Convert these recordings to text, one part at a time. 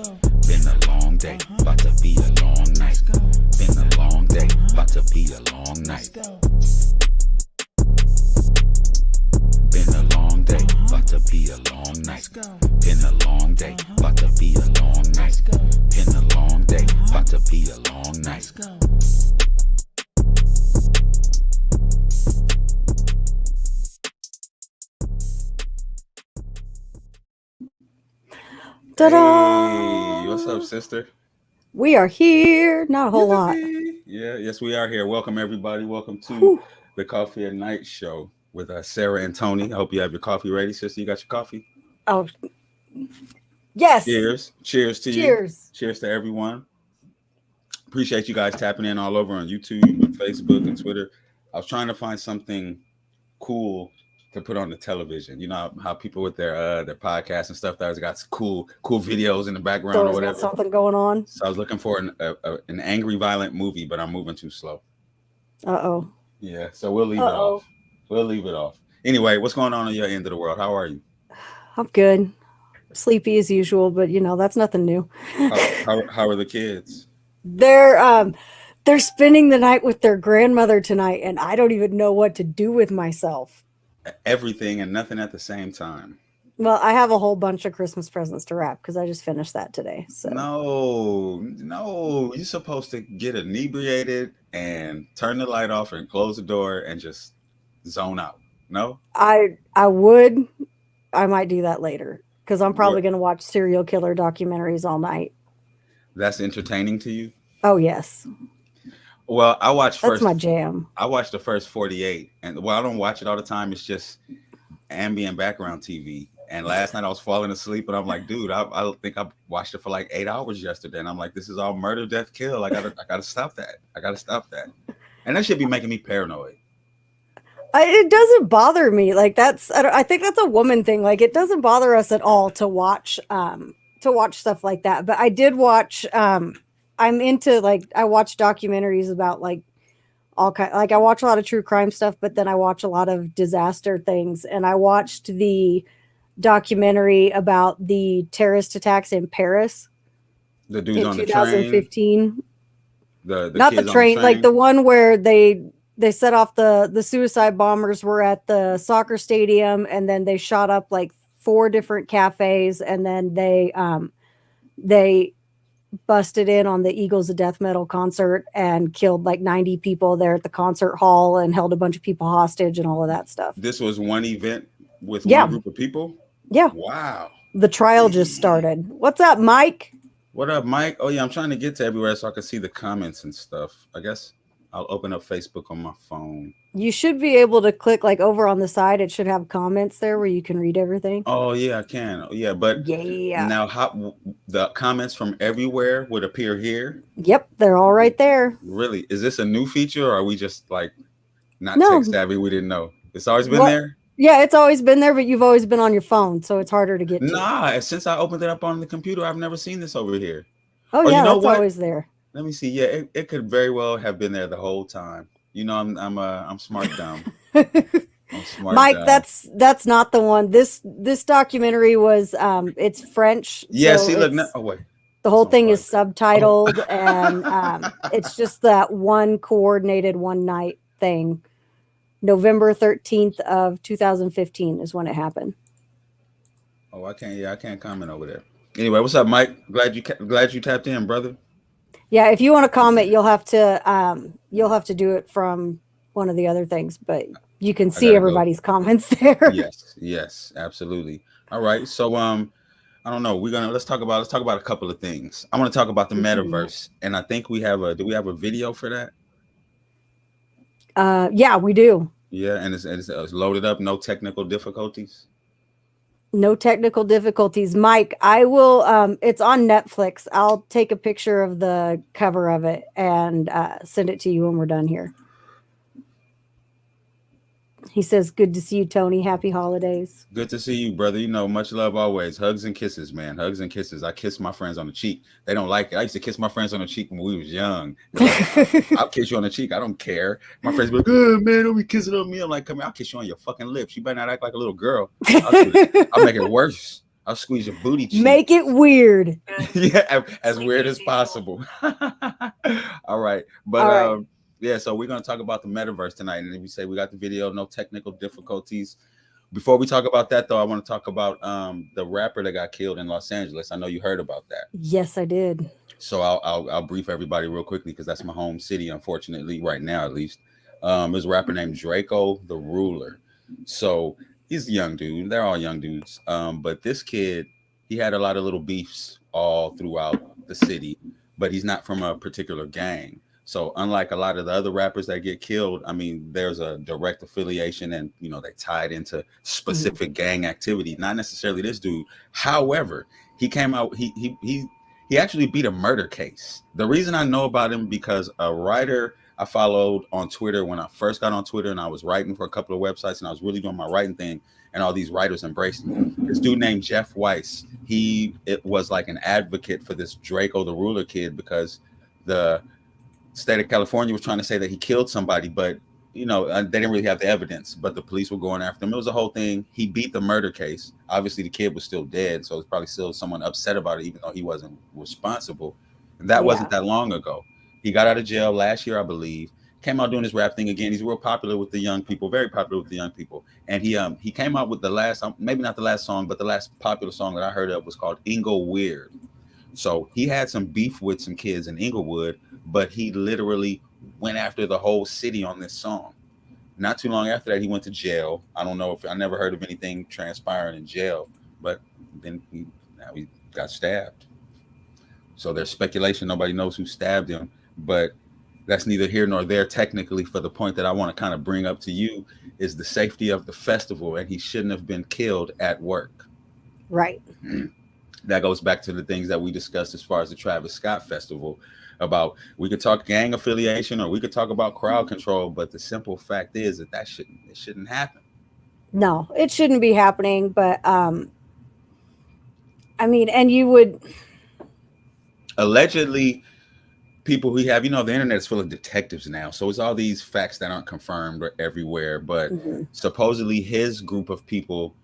Been a long day, about to be a long night. Been a long day, about to be a long night. Been a long day, about to be a long night. Been a long day, about to be a long night. Been a long day, about to be a long night. Ta-da! Hey, what's up, sister? We are here. Not a whole lot. Yeah, yes, we are here. Welcome, everybody. Welcome to the Coffee at Night show with Sarah and Tony. I hope you have your coffee ready, sister. You got your coffee? Oh, yes. Cheers. Cheers to you. Cheers. Cheers to everyone. Appreciate you guys tapping in all over on YouTube and Facebook and Twitter. I was trying to find something cool to put on the television. You know how people with their podcasts and stuff that got cool videos in the background or whatever. Got something going on. So I was looking for an angry, violent movie, but I'm moving too slow. Uh-oh. Yeah, so we'll leave it off. We'll leave it off. Anyway, what's going on your end of the world? How are you? I'm good. Sleepy as usual, but that's nothing new. How are the kids? They're spending the night with their grandmother tonight, and I don't even know what to do with myself. Everything and nothing at the same time. Well, I have a whole bunch of Christmas presents to wrap because I just finished that today. So no, you're supposed to get inebriated and turn the light off and close the door and just zone out. No, I might do that later because I'm probably going to watch serial killer documentaries all night. That's entertaining to you? Oh yes. Well, that's my jam. I watched the first 48, and I don't watch it all the time. It's just ambient background TV. And last night I was falling asleep, and I'm like, dude, I think I watched it for like 8 hours yesterday, and I'm like, this is all murder, death, kill. I gotta stop that. And that should be making me paranoid. It doesn't bother me. Like I think that's a woman thing. Like it doesn't bother us at all to watch stuff like that. But I did watch. I'm into I watch documentaries about all kind. Like I watch a lot of true crime stuff, but then I watch a lot of disaster things. And I watched the documentary about the terrorist attacks in Paris. The dudes on 2015. The not the train, like the one where they set off the suicide bombers were at the soccer stadium, and then they shot up like 4 different cafes, and then they busted in on the Eagles of Death Metal concert and killed like 90 people there at the concert hall and held a bunch of people hostage and all of that stuff. This was one event with one group of people? Yeah. Wow. The trial just started. What's up, Mike? What up, Mike? Oh, yeah, I'm trying to get to everywhere so I can see the comments and stuff. I guess I'll open up Facebook on my phone. You should be able to click over on the side. It should have comments there where you can read everything. Oh, yeah, I can. Yeah, but now how the comments from everywhere would appear here? Yep, they're all right there. Really? Is this a new feature, or are we just not tech savvy? We didn't know. It's always been there? Yeah, it's always been there, but you've always been on your phone, so it's harder to get to. Nah, since I opened it up on the computer, I've never seen this over here. Oh yeah, it's always there. Let me see. Yeah, it could very well have been there the whole time. I'm smart dumb. I'm smart Mike, dumb. that's not the one. This documentary was it's French. Yeah, so look. Wait. The whole thing is subtitled, and it's just that one coordinated one night thing. November 13th of 2015 is when it happened. Oh, I can't comment over there. Anyway, what's up, Mike? Glad you tapped in, brother. Yeah, if you want to comment, you'll have to do it from one of the other things, but you can see everybody's comments there. Yes, absolutely. All right, so I don't know. Let's talk about a couple of things. I want to talk about the metaverse, and I think do we have a video for that? Yeah, we do. Yeah, and it's loaded up. No technical difficulties. No technical difficulties. Mike, I will, it's on Netflix. I'll take a picture of the cover of it and send it to you when we're done here. He says, good to see you, Tony. Happy holidays. Good to see you, brother. Much love always. Hugs and kisses, man. Hugs and kisses. I kiss my friends on the cheek. They don't like it. I used to kiss my friends on the cheek when we was young. I'll kiss you on the cheek. I don't care. My friends be like, oh, man, don't be kissing on me. I'm like, come here. I'll kiss you on your fucking lips. You better not act like a little girl. I'll make it worse. I'll squeeze your booty Make it cheeks. weird. Yeah, as Sweet weird as Daisy Dukes. possible. All right, but All right. yeah. So we're gonna talk about the metaverse tonight, and we say we got the video, no technical difficulties. Before we talk about that, though, I want to talk about the rapper that got killed in Los Angeles. I know you heard about that. Yes, I did. So I'll brief everybody real quickly because that's my home city, unfortunately, right now at least. There's a rapper named Draco the Ruler. So he's a young dude. They're all young dudes. But this kid, he had a lot of little beefs all throughout the city, but he's not from a particular gang. So unlike a lot of the other rappers that get killed, I mean, there's a direct affiliation, and they tied into Mhm. specific gang activity. Not necessarily this dude. However, he came out. He actually beat a murder case. The reason I know about him because a writer I followed on Twitter when I first got on Twitter, and I was writing for a couple of websites, and I was really doing my writing thing, and all these writers embraced me. This dude named Jeff Weiss, it was like an advocate for this Draco the Ruler kid because the state of California was trying to say that he killed somebody, but they didn't really have the evidence. But the police were going after him. It was a whole thing. He beat the murder case. Obviously, the kid was still dead, so it's probably still someone upset about it, even though he wasn't responsible. And that wasn't Yeah. that long ago. He got out of jail last year, I believe. Came out doing his rap thing again. He's real popular with the young people, very popular with the young people. And he came out with the last, maybe not the last song, but the last popular song that I heard of was called "Ingo Weird." So he had some beef with some kids in Inglewood, but he literally went after the whole city on this song. Not too long after that, he went to jail. I don't know if I never heard of anything transpiring in jail, but then now he got stabbed. So there's speculation. Nobody knows who stabbed him, but that's neither here nor there technically. For the point that I want to kind of bring up to you is the safety of the festival, and he shouldn't have been killed at work. Right. That goes back to the things that we discussed as far as the Travis Scott festival about we could talk gang affiliation or we could talk about crowd control, but the simple fact is that it shouldn't happen. No, it shouldn't be happening, but I mean, and you would. Allegedly, people who have the internet is full of detectives now, so it's all these facts that aren't confirmed or everywhere, but Mhm. supposedly his group of people,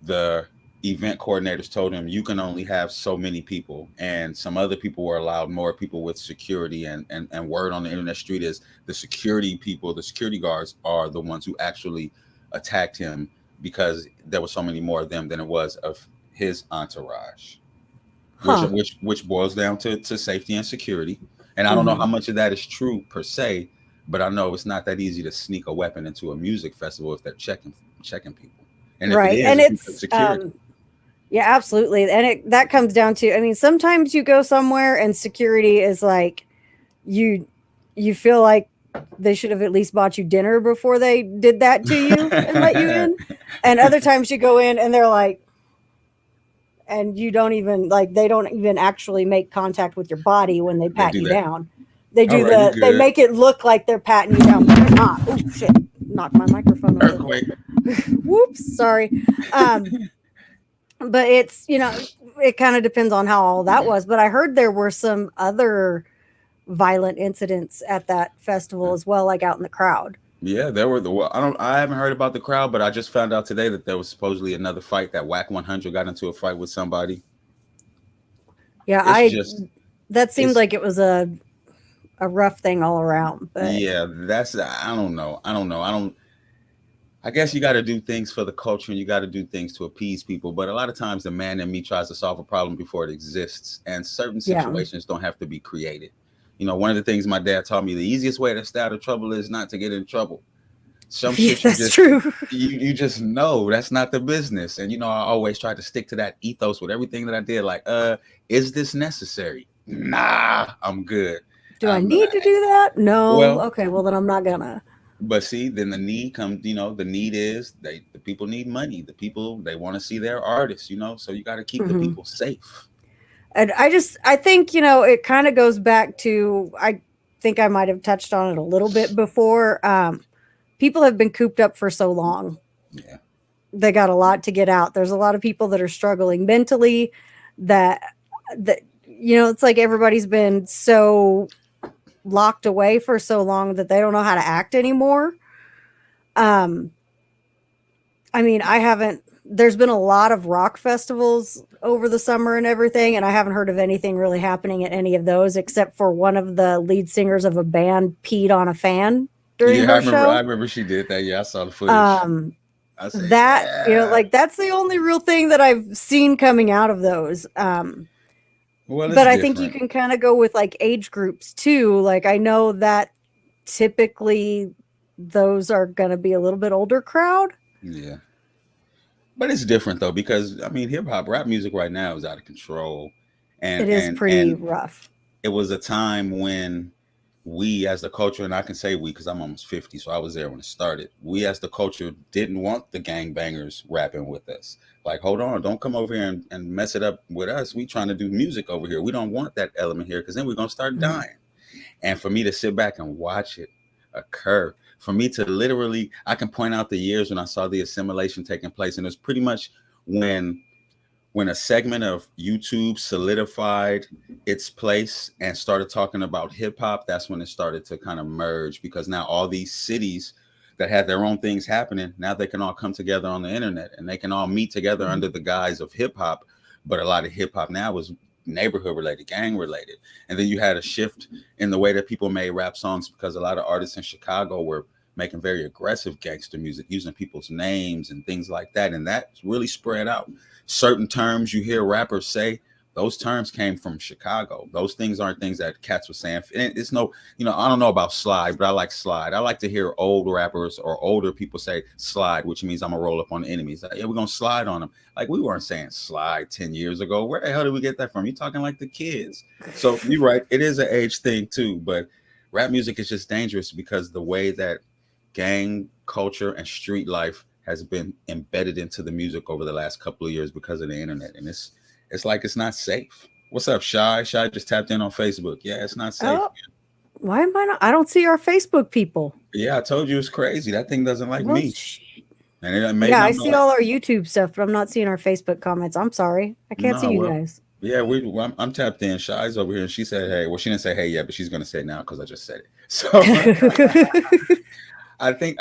the event coordinators told him you can only have so many people, and some other people were allowed more people with security, and word on the internet street is the security people, the security guards are the ones who actually attacked him because there were so many more of them than it was of his entourage, which Huh. which boils down to safety and security. And I don't know how Mhm. much of that is true per se, but I know it's not that easy to sneak a weapon into a music festival if they're checking people. And if it Right. is, And it's because it's security. yeah, absolutely. And that comes down to, I mean, sometimes you go somewhere and security is like you you feel like they should have at least bought you dinner before they did that to you and let you in. And other times you go in and they're like, and you don't even like, they don't even actually make contact with your body when they They pat do you that. down. They All do right, you they good. make it look like they're patting you down, but they're not. Oh shit. Knocked my microphone over. Earthquake. Whoops, sorry. Um, but it's, it kind of depends on how all that was. But I heard there were some other violent incidents at that festival as well, like out in the crowd. Yeah, there were the. Well, I haven't heard about the crowd, but I just found out today that there was supposedly another fight that Whack 100 got into a fight with somebody. Yeah, It's I just that seemed it's like it was a rough thing all around. But yeah. That's I don't know. I don't know. I don't. I guess you got to do things for the culture and you got to do things to appease people. But a lot of times, the man in me tries to solve a problem before it exists, and certain yeah, situations don't have to be created. One of the things my dad taught me: the easiest way to stay out of trouble is not to get in trouble. Some yeah, shit that's true. you just know that's not the business. And I always try to stick to that ethos with everything that I did. Like, is this necessary? Nah, I'm good. Do I Um, need to do that? No. well, Okay, well then I'm not gonna. but see, then the need comes. The need is the people need money. The people they want to see their artists. So you got to keep the Mhm. people safe. And I think, it kind of goes back to, I think I might have touched on it a little bit before. People have been cooped up for so long. Yeah, They got a lot to get out. There's a lot of people that are struggling mentally that it's like everybody's been so locked away for so long that they don't know how to act anymore. Um I mean, I haven't. There's been a lot of rock festivals over the summer and everything, and I haven't heard of anything really happening at any of those except for one of the lead singers of a band peed on a fan during Yeah, her I show. remember she did that. Yeah, I saw the footage. Um, I say, that yeah. like that's the only real thing that I've seen coming out of those. Well, it's But I think you different. can kind of go with like age groups too. Like I know that typically those are going to be a little bit older crowd. Yeah. But it's different though because I mean hip hop rap music right now is out of control. And It is and pretty and rough. it was a time when we as the culture, and I can say we because I'm almost 50, so I was there when it started. We as the culture didn't want the gangbangers rapping with us. Like, hold on, don't come over here and mess it up with us. We trying to do music over here. We don't want that element here because then we're gonna start Mhm. dying. And for me to sit back and watch it occur, for me to literally, I can point out the years when I saw the assimilation taking place, and it's pretty much when when a segment of YouTube solidified its place and started talking about hip hop, that's when it started to kind of merge because now all these cities that had their own things happening, now they can all come together on the internet and they can all meet together Mhm. under the guise of hip hop. But a lot of hip hop now was neighborhood related, gang related. And then you had a shift in the way that people made rap songs because a lot of artists in Chicago were making very aggressive gangster music using people's names and things like that. And that really spread out. Certain terms you hear rappers say, those terms came from Chicago. Those things aren't things that cats were saying. And it's no, I don't know about slide, but I like slide. I like to hear old rappers or older people say slide, which means I'm gonna roll up on the enemies. Like, yeah, we're gonna slide on them. Like we weren't saying slide 10 years ago. Where the hell did we get that from? You talking like the kids. So you're right, it is an age thing too, but rap music is just dangerous because the way that gang culture and street life has been embedded into the music over the last couple of years because of the internet, and it's like it's not safe. What's up, Shy? Shy just tapped in on Facebook. Yeah, it's not safe. Oh, why am I not? I don't see our Facebook people. Yeah, I told you it's crazy. That thing doesn't like Well, me, and it may yeah, I not see like. all our YouTube stuff, but I'm not seeing our Facebook comments. I'm sorry. I can't see No, you well, guys. yeah, I'm tapped in. Shy's over here, and she said, "Hey." Well, she didn't say "Hey" yet, but she's gonna say it now because I just said it. So I think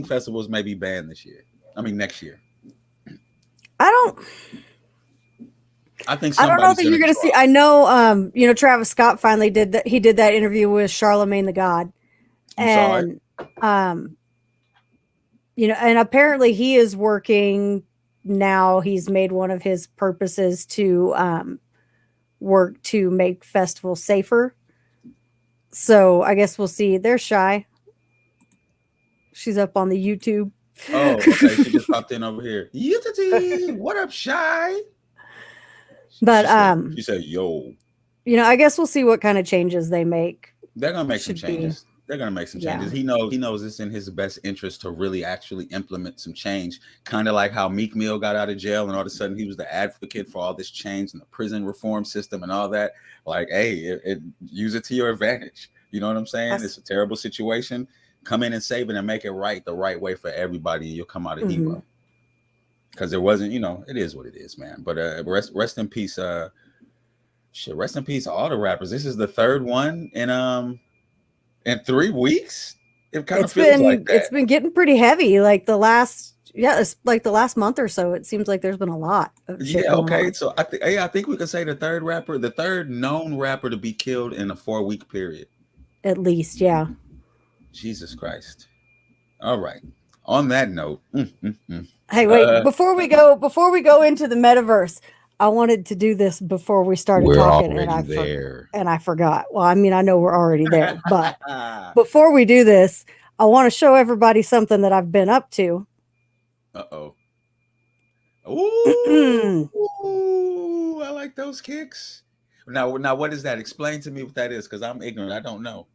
festivals may be banned this year. I mean next year. I don't I think I don't know somebody's that gonna you're gonna see. drop. I know Travis Scott finally did that. He did that interview with Charlemagne the God. You saw it. And um and apparently he is working now. He's made one of his purposes to work to make festivals safer. So I guess we'll see. They're Shy. She's up on the YouTube. Oh, okay. She just popped in over here. Yitty, what up, Shy? But She said, yo. I guess we'll see what kind of changes they make. They're gonna make some Should be, changes. They're gonna make some yeah. changes. He knows it's in his best interest to really actually implement some change. Kind of like how Meek Mill got out of jail and all of a sudden he was the advocate for all this change in the prison reform system and all that. Like, hey, use it to your advantage. You know what I'm saying? That's, It's a terrible situation. Come in and save it and make it right the right way for everybody, and you'll come out a mhm. hero. Because there wasn't, it is what it is, man. But rest in peace. Shit, rest in peace, all the rappers. This is the third one in 3 weeks. It kind of feels like It's that. been getting pretty heavy. Like the last it's like the last month or so. It seems like there's been a lot of shit Yeah, going okay. on. So I think we could say the third known rapper to be killed in a 4 week period. At least, yeah. Jesus Christ. All right. On that note, Hey, wait, uh, before we go into the metaverse, I wanted to do this before we started we're talking already there. and I forgot. Well, I mean, I know we're already there, but before we do this, I want to show everybody something that I've been up to. Uh-oh. This Ooh, I like those kicks. Now, what is that? Explain to me what that is, because I'm ignorant. I don't know.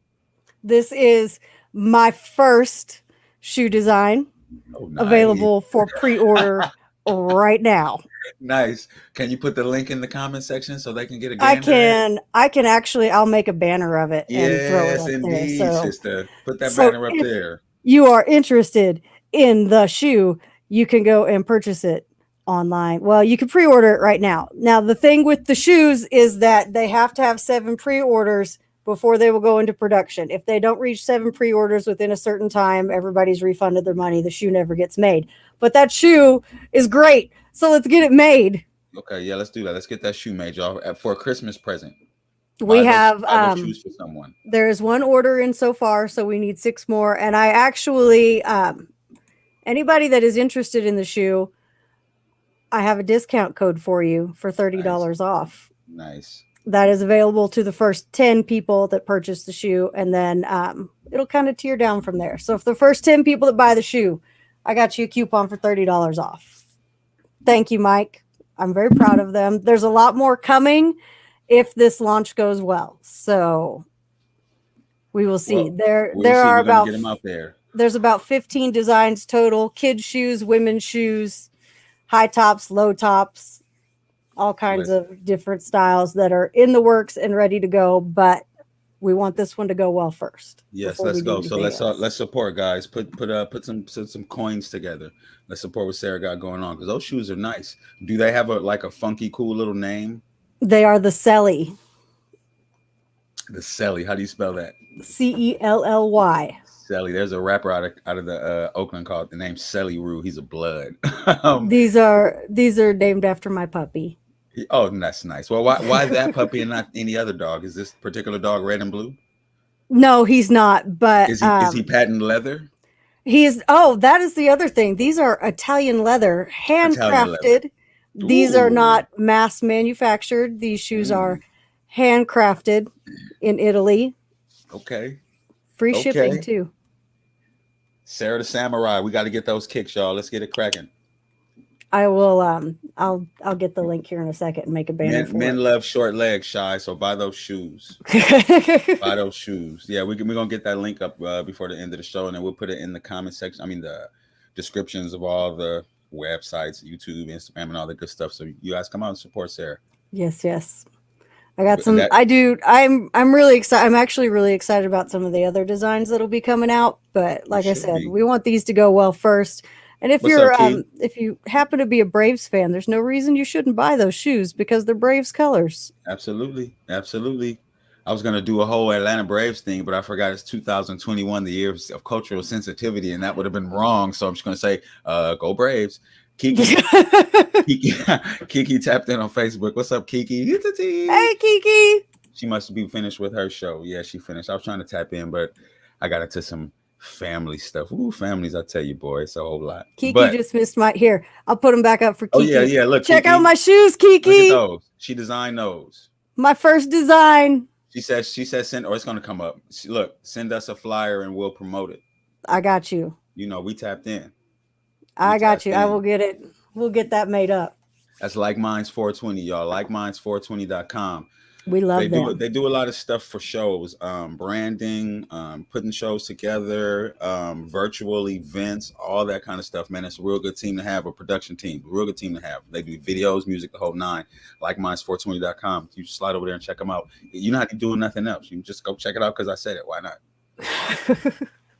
is my first shoe design Oh, nice, available for pre-order right now. nice. Can you put the link in the comment section so they can get a gander at it? I can actually I'll make a banner of it and throw it Yes, up there. indeed, So sister. Put that so banner up if there. you are interested in the shoe, you can go and purchase it online. Well, you can pre-order it right now. Now, the thing with the shoes is that they have to have 7 pre-orders before they will go into production. If they don't reach 7 pre-orders within a certain time, everybody's refunded their money. The shoe never gets made. But that shoe is great. So let's get it made. Okay, yeah, let's do that. Let's get that shoe made, y'all, for a Christmas present. We have buy those shoes for someone. There is 1 order in so far, so we need 6 more. And I actually, anybody that is interested in the shoe, I have a discount code for you for $30 off. Nice. That is available to the first 10 people that purchase the shoe, and then it'll kind of tier down from there. So if the first 10 people that buy the shoe, I got you a coupon for $30 off. Thank you, Mike. I'm very proud of them. There's a lot more coming if this launch goes well. So we will see. There are about, get them out there. There's about 15 designs total: kids shoes, women's shoes, high tops, low tops, all kinds of different styles that are in the works and ready to go. But we want this one to go well first. Yes, let's go. So let's support, guys. Put some coins together. Let's support what Sarah got going on, because those shoes are nice. Do they have a funky, cool little name? They are the Celly. The Celly. How do you spell that? Celly. Celly. There's a rapper out of the Oakland called the name Celly Rue. He's a blood. These are named after my puppy. Oh, that's nice. Well, why that puppy and not any other dog? Is this particular dog red and blue? No, he's not. But is he patent leather? That is the other thing. These are Italian leather, handcrafted. These are not mass manufactured. These shoes are handcrafted in Italy. Okay. Free shipping too. Sarah the Samurai. We got to get those kicks, y'all. Let's get it cracking. I will. I'll get the link here in a second and make a banner. Men love short legs, Shy. So buy those shoes. Buy those shoes. Yeah, we're gonna get that link up before the end of the show, and then we'll put it in the comment section. I mean, the descriptions of all the websites, YouTube, Instagram, and all the good stuff. So you guys come out and support Sarah. Yes. I got some. I'm really excited. I'm actually really excited about some of the other designs that'll be coming out. But like I said, we want these to go well first. And if if you happen to be a Braves fan, there's no reason you shouldn't buy those shoes, because they're Braves colors. Absolutely. I was gonna do a whole Atlanta Braves thing, but I forgot it's 2021, the year of cultural sensitivity, and that would have been wrong. So I'm just gonna say, go Braves. Kiki tapped in on Facebook. What's up, Kiki? Hey, Kiki. She must be finished with her show. Yeah, she finished. I was trying to tap in, but I got into some family stuff. Ooh, families, I tell you, boy, it's a whole lot. Kiki just missed my here. I'll put them back up for Kiki. Oh yeah. Look, check out my shoes, Kiki. Look at those. She designed those. My first design. She says send, or it's gonna come up. Look, send us a flyer and we'll promote it. I got you. You know, we tapped in. I got you. I will get it. We'll get that made up. That's Like Minds 420, y'all. LikeMinds420.com. We love them. They do a lot of stuff for shows, branding, putting shows together, virtual events, all that kind of stuff. Man, it's a real good team to have, a production team, a real good team to have. They do videos, music, the whole nine. LikeMinds420.com. You just slide over there and check them out. You're not doing nothing else. You can just go check it out because I said it. Why not?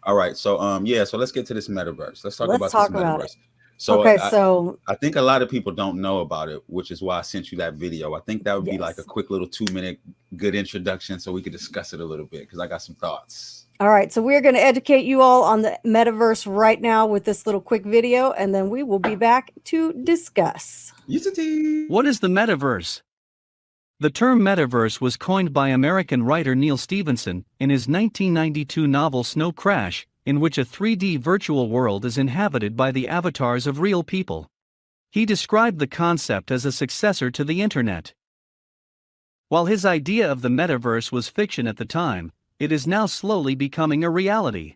All right. So so let's get to this metaverse. Let's talk about this metaverse. So I think a lot of people don't know about it, which is why I sent you that video. I think that would be like a quick little 2-minute good introduction so we could discuss it a little bit, because I got some thoughts. All right. So we're going to educate you all on the metaverse right now with this little quick video, and then we will be back to discuss. What is the metaverse? The term metaverse was coined by American writer Neal Stephenson in his 1992 novel Snow Crash, in which a 3D virtual world is inhabited by the avatars of real people. He described the concept as a successor to the internet. While his idea of the metaverse was fiction at the time, it is now slowly becoming a reality.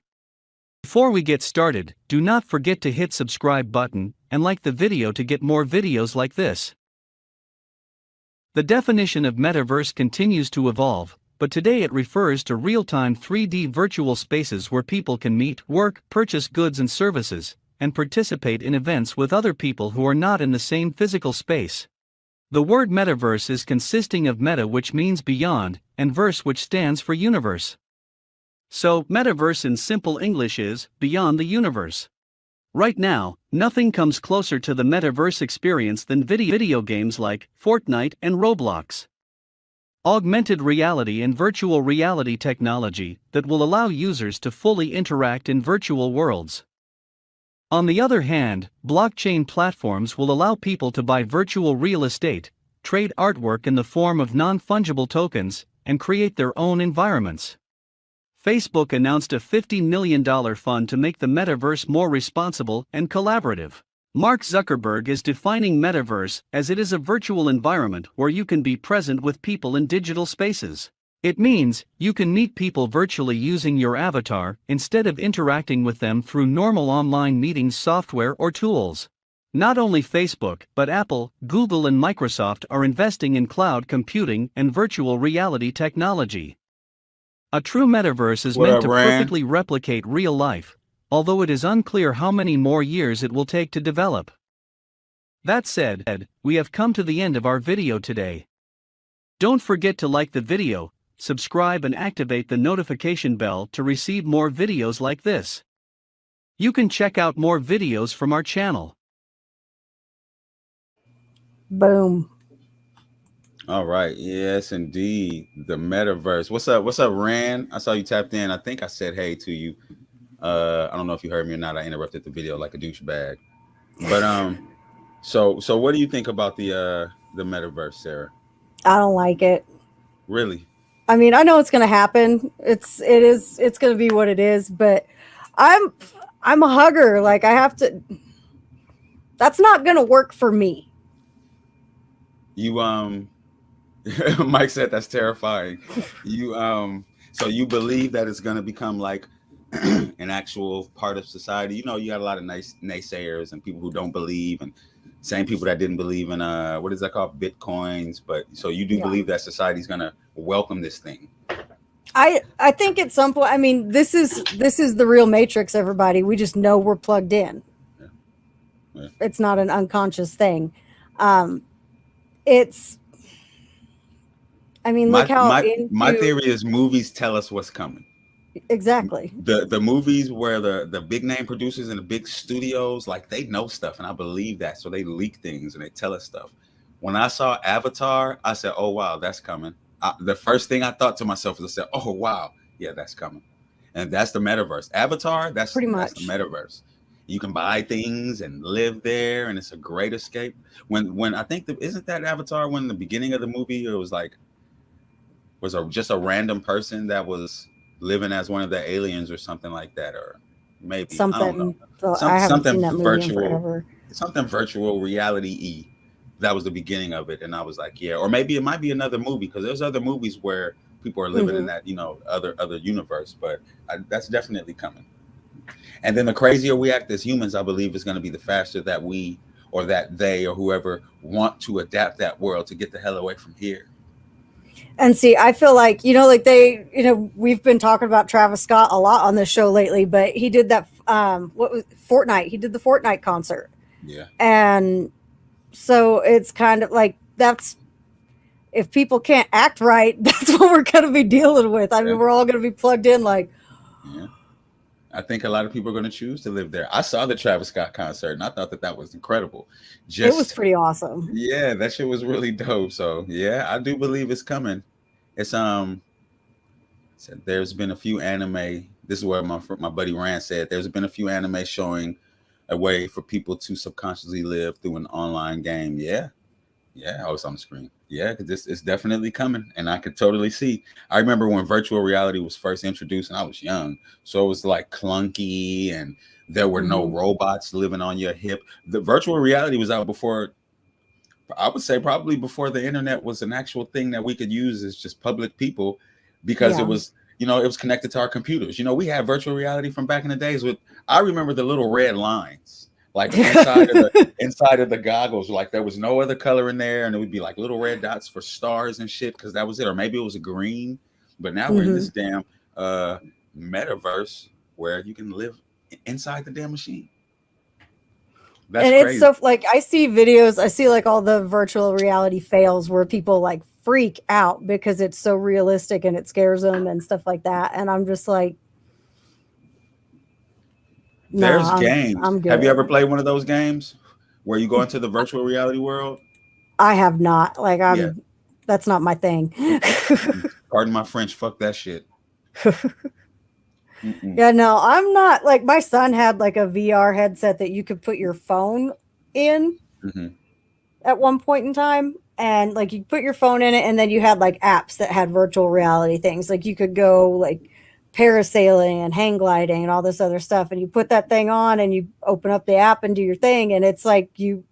Before we get started, do not forget to hit subscribe button and like the video to get more videos like this. The definition of metaverse continues to evolve, but today it refers to real-time 3D virtual spaces where people can meet, work, purchase goods and services, and participate in events with other people who are not in the same physical space. The word metaverse is consisting of meta, which means beyond, and verse, which stands for universe. So, metaverse in simple English is beyond the universe. Right now, nothing comes closer to the metaverse experience than video games like Fortnite and Roblox. augmented reality and virtual reality technology that will allow users to fully interact in virtual worlds. On the other hand, blockchain platforms will allow people to buy virtual real estate, trade artwork in the form of non-fungible tokens, and create their own environments. Facebook announced a $50 million fund to make the metaverse more responsible and collaborative. Mark Zuckerberg is defining metaverse as it is a virtual environment where you can be present with people in digital spaces. It means you can meet people virtually using your avatar instead of interacting with them through normal online meeting software or tools. Not only Facebook, but Apple, Google, and Microsoft are investing in cloud computing and virtual reality technology. A true metaverse is What meant up, to Rand? perfectly replicate real life, although it is unclear how many more years it will take to develop. That said, we have come to the end of our video today. Don't forget to like the video, subscribe, and activate the notification bell to receive more videos like this. You can check out more videos from our channel. Boom. All right. Yes, indeed. The metaverse. What's up? What's up, Rand? I saw you tapped in. I think I said hey to you. I don't know if you heard me or not. I interrupted the video like a douchebag. But so what do you think about the metaverse, Sarah? I don't like it. Really? I mean, I know it's going to happen. It's going to be what it is, but I'm a hugger. Like I have to, that's not going to work for me. You Mike said that's terrifying. You so you believe that it's gonna become like an actual part of society? You know, you got a lot of nice naysayers and people who don't believe, and same people that didn't believe in what is that called, bitcoins. But so you do believe that society's gonna welcome this thing? I think at some point, I mean, this is the real matrix, everybody. We just know we're plugged in. Yeah. Yeah. It's not an unconscious thing. It's, I mean, look how my theory is movies tell us what's coming. Exactly. The movies where the big name producers and the big studios, like, they know stuff, and I believe that, so they leak things and they tell us stuff. When I saw Avatar, I said, oh wow, that's coming. The first thing I thought to myself was, I said, oh wow, yeah, that's coming. And that's the metaverse. Avatar, that's Pretty much the metaverse. You can buy things and live there, and it's a great escape. When I think isn't that Avatar, when the beginning of the movie, it was like just a random person that was living as one of the aliens or something like that, or maybe something. I don't know. I haven't something seen that movie virtual, in forever. something virtual reality. That was the beginning of it, and I was like, yeah. Or maybe it might be another movie, because there's other movies where people are living in that, other universe. But that's definitely coming. And then the crazier we act as humans, I believe, is going to be the faster that we, or that they, or whoever want to adapt that world to get the hell away from here. And see, I feel like, like they, we've been talking about Travis Scott a lot on this show lately, but he did that, what was Fortnite? He did the Fortnite concert. Yeah. And so it's kind of like, if people can't act right, that's what we're going to be dealing with. I mean, we're all going to be plugged in like. Yeah. I think a lot of people are going to choose to live there. I saw the Travis Scott concert, and I thought that was incredible. It was pretty awesome. Yeah, that shit was really dope. So yeah, I do believe it's coming. It's there's been a few anime. This is what my buddy Rant said. There's been a few anime showing a way for people to subconsciously live through an online game. Yeah. Oh, it's on the screen. Yeah, because it's definitely coming, and I could totally see. I remember when virtual reality was first introduced, and I was young, so it was like clunky, and there were no robots living on your hip. The virtual reality was out before, I would say, probably before the internet was an actual thing that we could use as just public people, because it was, it was connected to our computers. We had virtual reality from back in the days I remember the little red lines, like inside of the goggles, like there was no other color in there, and it would be like little red dots for stars and shit, because that was it. Or maybe it was a green. But now we're in this damn metaverse where you can live inside the damn machine. That's crazy. It's so, like, I see videos, I see like all the virtual reality fails where people like freak out because it's so realistic and it scares them and stuff like that. And I'm just like, there's games. I'm good. Have you ever played one of those games where you go into the virtual reality world? I have not. Like, That's not my thing. Pardon my French. Fuck that shit. Mm-mm. Yeah, no, I'm not like my son had like a VR headset that you could put your phone in Hmm. at one point in time. And like you put your phone in it, and then you had like apps that had virtual reality things. Like you could go like parasailing and hang gliding and all this other stuff. And you put that thing on and you open up the app and do your thing. And it's like you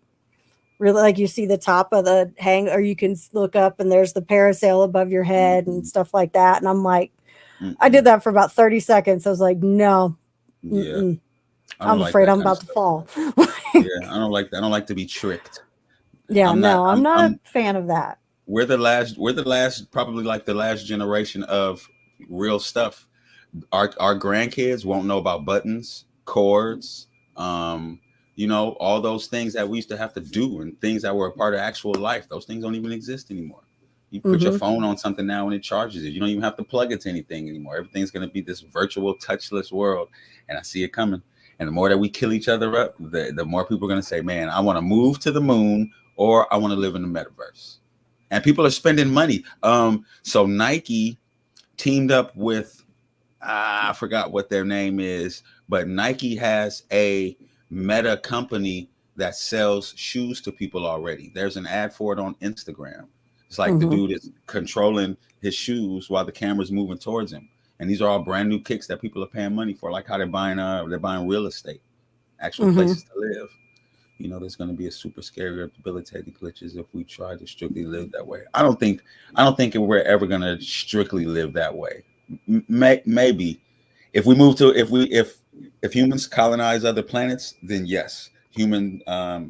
really like you see the top of the hang, or you can look up and there's the parasail above your head and stuff like that. And I'm like, I did Mm-mm. that for about 30 seconds. I was like, no, Yeah, mm-mm. I don't I'm like afraid that I'm kind of about to stuff. fall. Yeah, I don't like that. I don't like to be tricked. Yeah, I'm not. no, I'm not a fan of that. We're the last. We're the last. Probably like the last generation of real stuff. Our grandkids won't know about buttons, cords, um, all those things that we used to have to do and things that were a part of actual life. Those things don't even exist anymore. You put your Hmm. phone on something now and it charges it. You don't even have to plug it to anything anymore. Everything's going to be this virtual, touchless world, and I see it coming. And the more that we kill each other up, the more people are going to say, "Man, I want to move to the moon, or I want to live in the metaverse." And people are spending money. So Nike teamed up with I forgot what their name is, but Nike has a meta company that sells shoes to people already. There's an ad for it on Instagram. It's like the Hmm. dude is controlling his shoes while the camera's moving towards him. And these are all brand new kicks that people are paying money for, like how they're buying real estate, actual Hmm. places to live. There's going to be a super scary or debilitating glitches if we try to strictly live that way. I don't think we're ever going to strictly live that way. Maybe if we move to if humans colonize other planets, then yes, human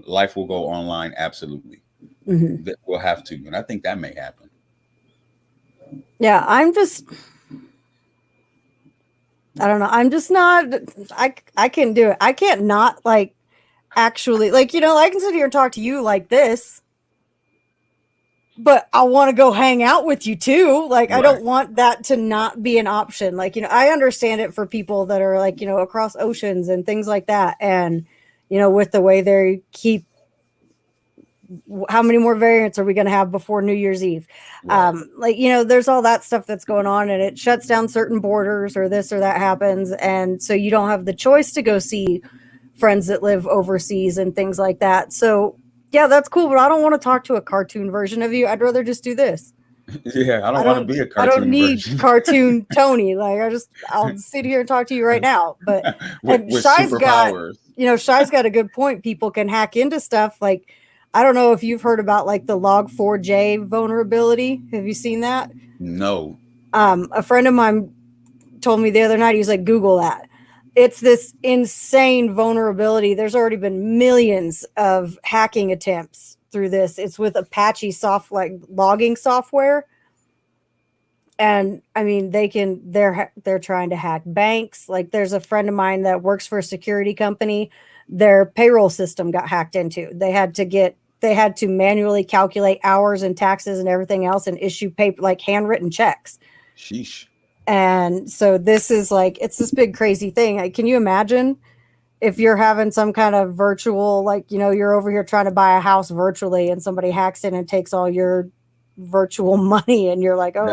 life will go online. Absolutely, Hmm. that we'll have to, and I think that may happen. Yeah, I don't know. I'm just not, I can do it. I can't not like actually, like, I can sit here and talk to you like this, but I want to go hang out with you too. Like, I Right. don't want that to not be an option. Like, I understand it for people that are like, across oceans and things like that. And, with the way they keep, how many more variants are we going to have before New Year's Eve? Right. Like, there's all that stuff that's going on, and it shuts down certain borders, or this or that happens. And so you don't have the choice to go see friends that live overseas and things like that. So, yeah, that's cool, but I don't want to talk to a cartoon version of you. I'd rather just do this. Yeah, I I don't want to don't be a I don't cartoon need version cartoon Tony. Like I'll sit here and talk to you right now. But with and with Shy's got superpowers. Shy's got a good point. People can hack into stuff. Like I don't know if you've heard about like the Log4j vulnerability. Have you seen that? No. A friend of mine told me the other night, he was like, Google that. It's this insane vulnerability. There's already been millions of hacking attempts through this. It's with Apache soft like logging software. And I mean, they're trying to hack banks. Like there's a friend of mine that works for a security company. Their payroll system got hacked into. They had to manually calculate hours and taxes and everything else and issue paper like handwritten checks. Sheesh. And so this is like it's this big crazy thing. Like, can you imagine if you're having some kind of virtual, like, you're over here trying to buy a house virtually and somebody hacks in and takes all your virtual money and you're like, oh,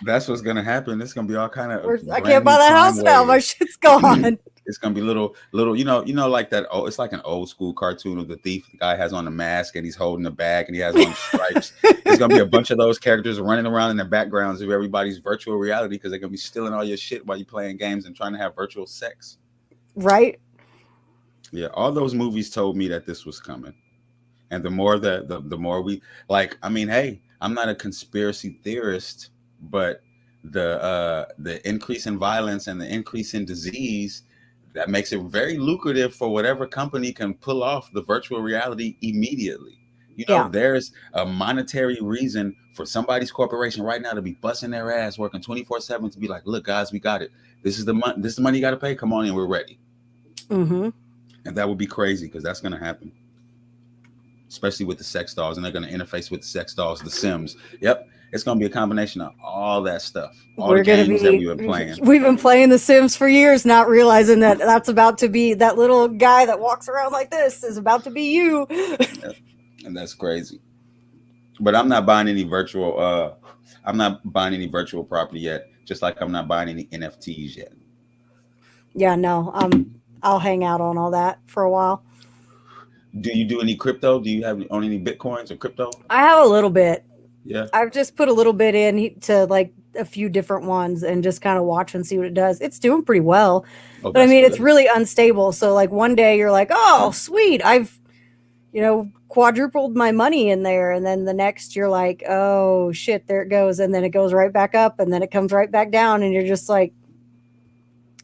That's what's gonna happen. It's gonna be all kind of I brand can't buy new that crime house now. My waves. shit's gone. It's gonna be little, like that. Oh, it's like an old school cartoon of the thief. The guy has on a mask and he's holding a bag and he has on stripes. There's gonna be a bunch of those characters running around in the backgrounds of everybody's virtual reality because they're gonna be stealing all your shit while you're playing games and trying to have virtual sex. Right? Yeah, all those movies told me that this was coming. And the more that the more we like, I mean, hey, I'm not a conspiracy theorist, but the increase in violence and the increase in disease that makes it very lucrative for whatever company can pull off the virtual reality immediately. Yeah. There's a monetary reason for somebody's corporation right now to be busting their ass working 24/7 to be like, look, guys, we got it. This is the money you got to pay. Come on in, we're ready. Mm-hmm. And that would be crazy because that's going to happen, especially with the sex dolls, and they're going to interface with the sex dolls, the Sims. Yep, it's going to be a combination of all that stuff, all the games that we've been playing. We've been playing The Sims for years, not realizing that that's about to be that little guy that walks around like this is about to be you. Yep. And that's crazy. But I'm not buying any virtual. I'm not buying any virtual property yet. Just like I'm not buying any NFTs yet. Yeah, no. I'll hang out on all that for a while. Do you do any crypto? Do you have own any bitcoins or crypto? I have a little bit. Yeah. I've just put a little bit in to like a few different ones and just kind of watch and see what it does. It's doing pretty well. Oh, But I that's mean, it's good. really unstable. So like one day you're like, "Oh, sweet. I've, quadrupled my money in there." And then the next you're like, "Oh, shit, there it goes." And then it goes right back up and then it comes right back down and you're just like,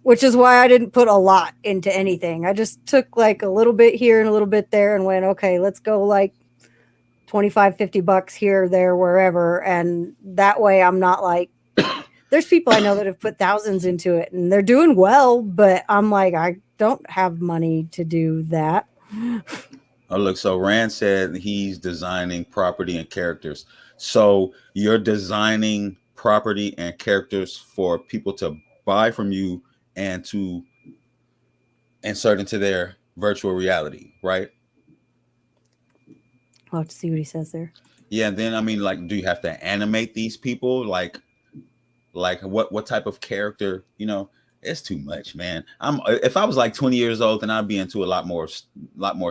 which is why I didn't put a lot into anything. I just took like a little bit here and a little bit there and went, "Okay, let's go like 25, $50 here, there, wherever." And that way I'm not like, there's people I know that have put thousands into it and they're doing well, but I'm like, I don't have money to do that. Oh, look. So Rand said he's designing property and characters. So you're designing property and characters for people to buy from you and to insert into their virtual reality, right? I'll have to see what he says there. Yeah. And then I mean, like, do you have to animate these people? Like what type of character? It's too much, man. If I was like 20 years old, then I'd be into a lot more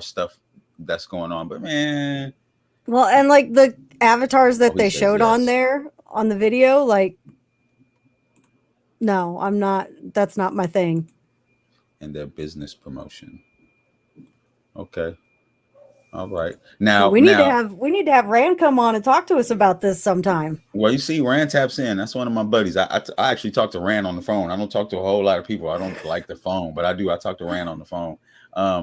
stuff that's going on. But man, Well, and like the avatars oh, that he they says showed on yes. there on the video, like, no, I'm not, that's not my thing. And their business promotion. Okay. All right. But Now, we need to have Rand come on and talk to us about this sometime. well, you see, Rand taps in. That's one of my buddies. I actually talk to Rand on the phone. I don't talk to a whole lot of people. I don't like the phone, but I do. I talk to Rand on the phone.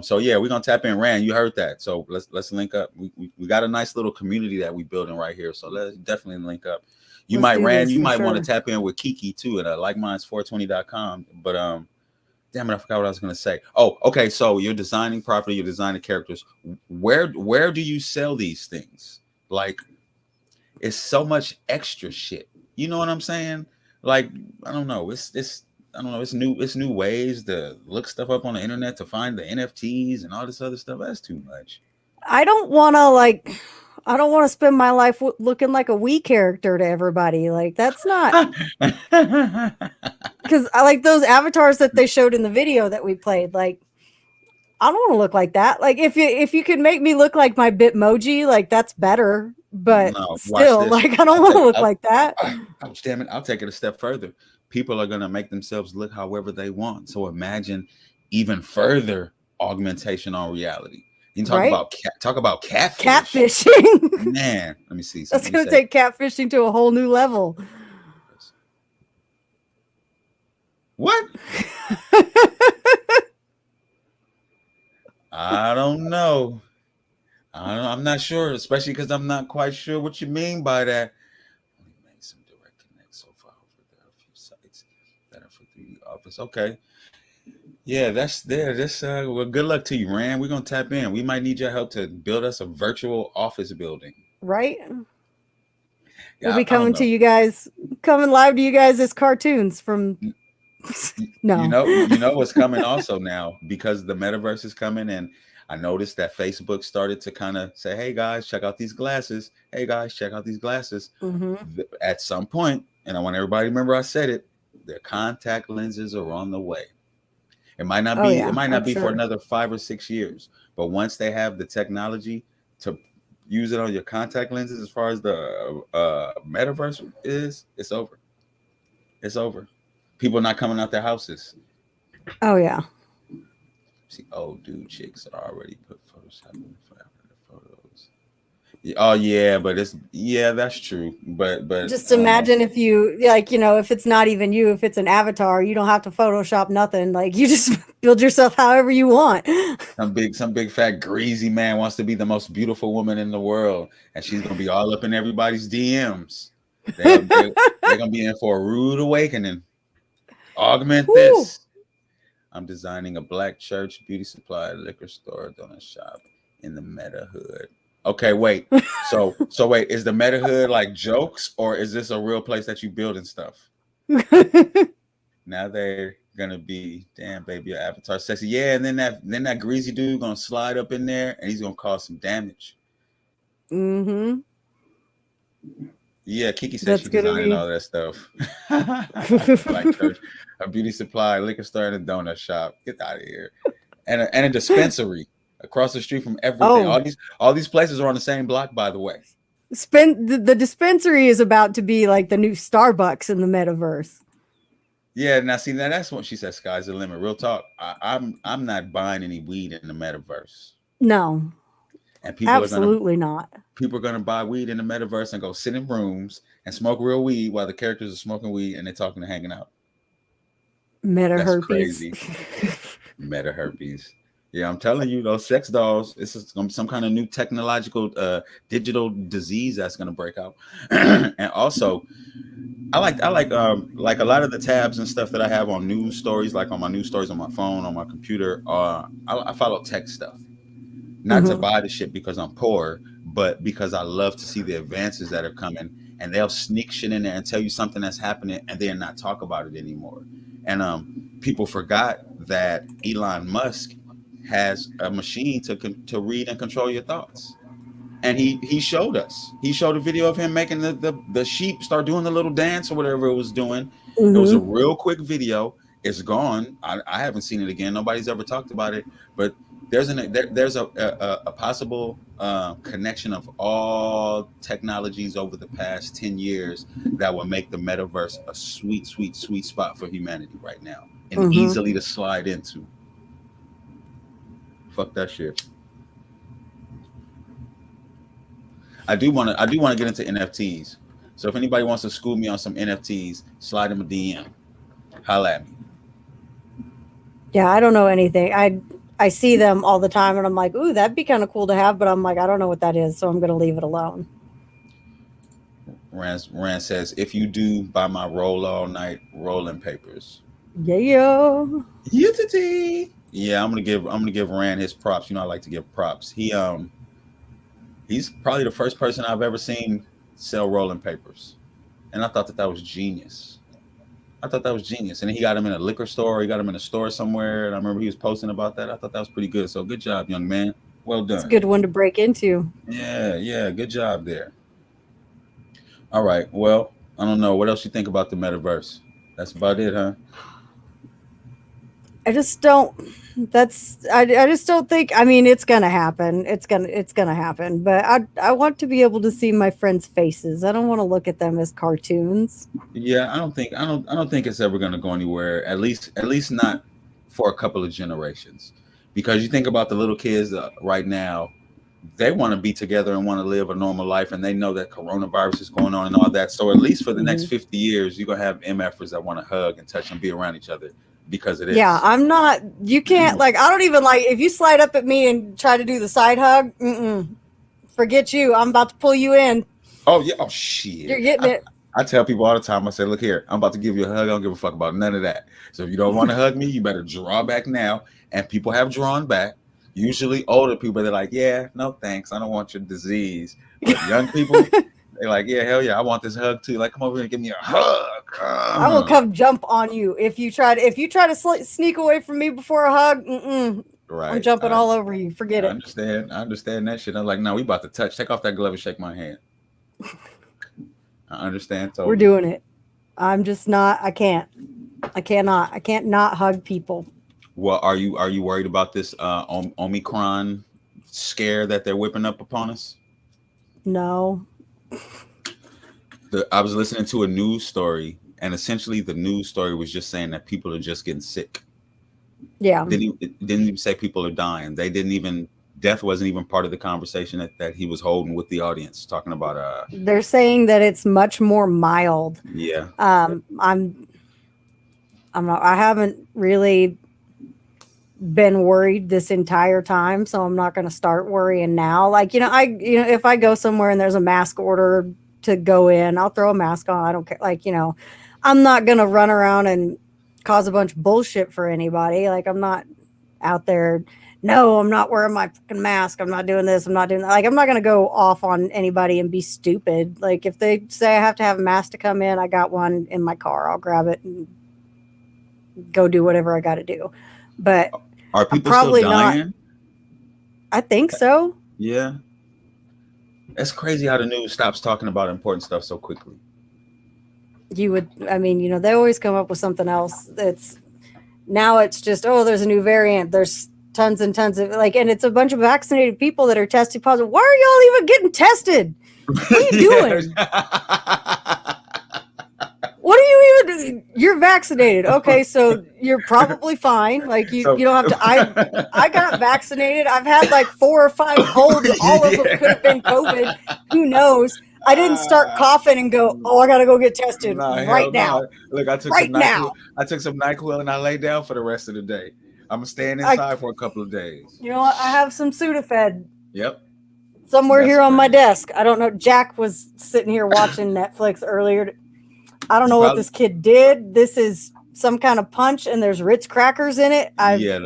So yeah, we're gonna tap in. Rand, you heard that. So let's link up. We got a nice little community that we building right here. So let's definitely link up. You Let's might, do Rand, this you for might want to sure. tap in with Kiki too at likemines420.com. But damn it, I forgot what I was gonna say. Oh, okay. So you're designing property, you're designing characters. Where do you sell these things? Like, it's so much extra shit. You know what I'm saying? Like, I don't know. It's I don't know. It's new ways to look stuff up on the internet to find the NFTs and all this other stuff. That's too much. I don't want to like, I don't want to spend my life looking like a Wii character to everybody. Like that's not, because I like those avatars that they showed in the video that we played. Like I don't want to look like that. Like if you could make me look like my Bitmoji, like that's better. But No, watch still, this. like I don't I'll want to take. look like that. Damn it! I'll take it a step further. People are gonna make themselves look however they want. So imagine even further augmentation on reality. You can Right? talk about catfish. Catfishing. Man, let me see That's something. You going to say take catfishing to a whole new level. what? I don't know. I'm not sure, especially because I'm not quite sure what you mean by that. Only made some direct connects so far. There are a few sites that are for 3D office. Okay. Yeah, that's there. Well, good luck to you, Rand. We're gonna tap in. We might need your help to build us a virtual office building. Right? We'll Yeah, be I don't coming to know. you guys, coming live to you guys as cartoons from. You No. know, you know what's coming also now because the metaverse is coming, and I noticed that Facebook started to kind of say, "Hey guys, check out these glasses. Hey guys, check out these glasses." Hmm. At some point, and I want everybody to remember I said it. Their contact lenses are on the way. It might not Oh, be. It yeah, might not I'm be for sure. another 5 or 6 years, but once they have the technology to use it on your contact lenses, as far as the metaverse is, it's over. It's over. People not coming out their houses. Oh, yeah. See, oh, dude, chicks already put Photoshop in the photos. Oh yeah, but that's true. But Just I don't know. imagine if you, like, if it's not even you, if it's an avatar, you don't have to Photoshop nothing. Like, you just build yourself however you want. Some big fat greasy man wants to be the most beautiful woman in the world, and she's gonna be all up in everybody's DMs. They're gonna be in for a rude awakening. Augment Woo. this. I'm designing a black church, beauty supply, liquor store, donut shop in the meta hood. Okay, wait. So wait, is the meta hood like jokes, or is this a real place that you build and stuff? Now they're gonna be damn baby, your avatar sexy. Yeah, and then that greasy dude gonna slide up in there and he's gonna cause some damage. Hmm. Yeah, Kiki said That's she gonna designing be. all that stuff. I feel like church, a beauty supply, liquor store, and a donut shop. Get out of here. And a dispensary across the street from everything. Oh, All these places are on the same block, by the way. the dispensary is about to be like the new Starbucks in the metaverse. Yeah, now see now that's what she said. Sky's the limit. Real talk. I'm not buying any weed in the metaverse, No, and absolutely not. people are gonna buy weed in the metaverse and go sit in rooms and smoke real weed while the characters are smoking weed and they're talking and hanging out. Meta That's herpes. crazy. Meta herpes. Yeah, I'm telling you, those sex dolls. This is some kind of new technological, digital disease that's gonna break out. And also, like a lot of the tabs and stuff that I have on news stories, like on my news stories on my phone, on my computer. I follow tech stuff, not to Hmm. buy the shit because I'm poor, but because I love to see the advances that are coming. And they'll sneak shit in there and tell you something that's happening, and then not talk about it anymore. And people forgot that Elon Musk has a machine to read and control your thoughts. And he showed us. He showed a video of him making the sheep start doing the little dance or whatever it was doing. It was a Hmm. real quick video. It's gone. I haven't seen it again. Nobody's ever talked about it. But there's a possible connection of all technologies over the past 10 years that will make the metaverse a sweet, sweet, sweet spot for humanity right now and Hmm. easily to slide into. Fuck that shit. I do want to get into NFTs. So if anybody wants to school me on some NFTs, slide them a DM. Holla at me. Yeah, I don't know anything. I see them all the time, and I'm like, ooh, that'd be kind of cool to have. But I'm like, I don't know what that is, so I'm gonna leave it alone. Rand says, if you do buy my roll all night rolling papers. Yeah. Yitty. Yeah, I'm gonna give Rand his props. You know I like to give props. He's probably the first person I've ever seen sell rolling papers. And I thought that was genius. I thought that was genius. And he got him in a liquor store. He got him in a store somewhere. And I remember he was posting about that. I thought that was pretty good. So good job, young man. Well It's a done. good one to break into. Yeah, yeah. Good job there. All right. Well, I don't know. What else you think about the metaverse? That's about it, huh? I just don't. I just don't think. I mean, it's gonna happen. It's gonna happen. But I want to be able to see my friends' faces. I don't want to look at them as cartoons. Yeah, I don't think it's ever gonna go anywhere. At least not for a couple of generations. Because you think about the little kids right now, they want to be together and want to live a normal life, and they know that coronavirus is going on and all that. So at least for the next Hmm. 50 years, you're gonna have MFers that want to hug and touch and be around each other because it Yeah, is. I'm not. You can't like. I don't even like if you slide up at me and try to do the side hug. Mm-mm, forget you. I'm about to pull you in. Oh yeah. Oh You're shit. getting it. I tell people all the time. I say, look here. I'm about to give you a hug. I don't give a fuck about none of that. So if you don't want to hug me, you better draw back now. And people have drawn back. Usually older people, they're like, yeah, no thanks. I don't want your disease. But young people, they're like, yeah, hell yeah, I want this hug too. Like, come over here and give me a hug. I will come jump on you if you try to sneak away from me before a hug. Mm-mm, I'm Right. jumping I, all over you. Forget I it. understand. I understand that shit. I'm like, no, we about to touch. Take off that glove and shake my hand. I understand We're totally. doing it. I'm just not. I can't. I cannot. I can't not hug people. Well, are you worried about this Omicron scare that they're whipping up upon us? No. I was listening to a news story, and essentially the news story was just saying that people are just getting sick. Yeah. It didn't even say people are dying. They didn't even death wasn't even part of the conversation that he was holding with the audience, talking about They're saying that it's much more mild. yeah. I'm. I'm not. I haven't really been worried this entire time, so I'm not going to start worrying now. Like, if I go somewhere and there's a mask order to go in, I'll throw a mask on. I don't care. Like, I'm not going to run around and cause a bunch of bullshit for anybody. Like, I'm not out there. No, I'm not wearing my fucking mask. I'm not doing this. I'm not doing that. Like, I'm not going to go off on anybody and be stupid. Like, if they say I have to have a mask to come in, I got one in my car. I'll grab it and go do whatever I got to do. But Are I'm people still probably not. dying? I think so. Yeah. It's crazy how the news stops talking about important stuff so quickly. You would, I mean, they always come up with something else. Now it's just, oh, there's a new variant. There's tons and tons of and it's a bunch of vaccinated people that are testing positive. Why are y'all even getting tested? What are you doing? What are you even doing? You're vaccinated. Okay, so you're probably fine. Like you don't have to. I got vaccinated. I've had like 4 or 5 colds. All of them could have been COVID. Who knows? I didn't start coughing and go, oh, I got to go get tested right now. No. Look, I took right some now. I took some NyQuil and I lay down for the rest of the day. I'm staying inside for a couple of days. You know what? I have some Sudafed. Yep. Somewhere here on my desk. I don't know. Jack was sitting here watching Netflix earlier. I don't know what this kid did. This is some kind of punch, and there's Ritz crackers in it. We get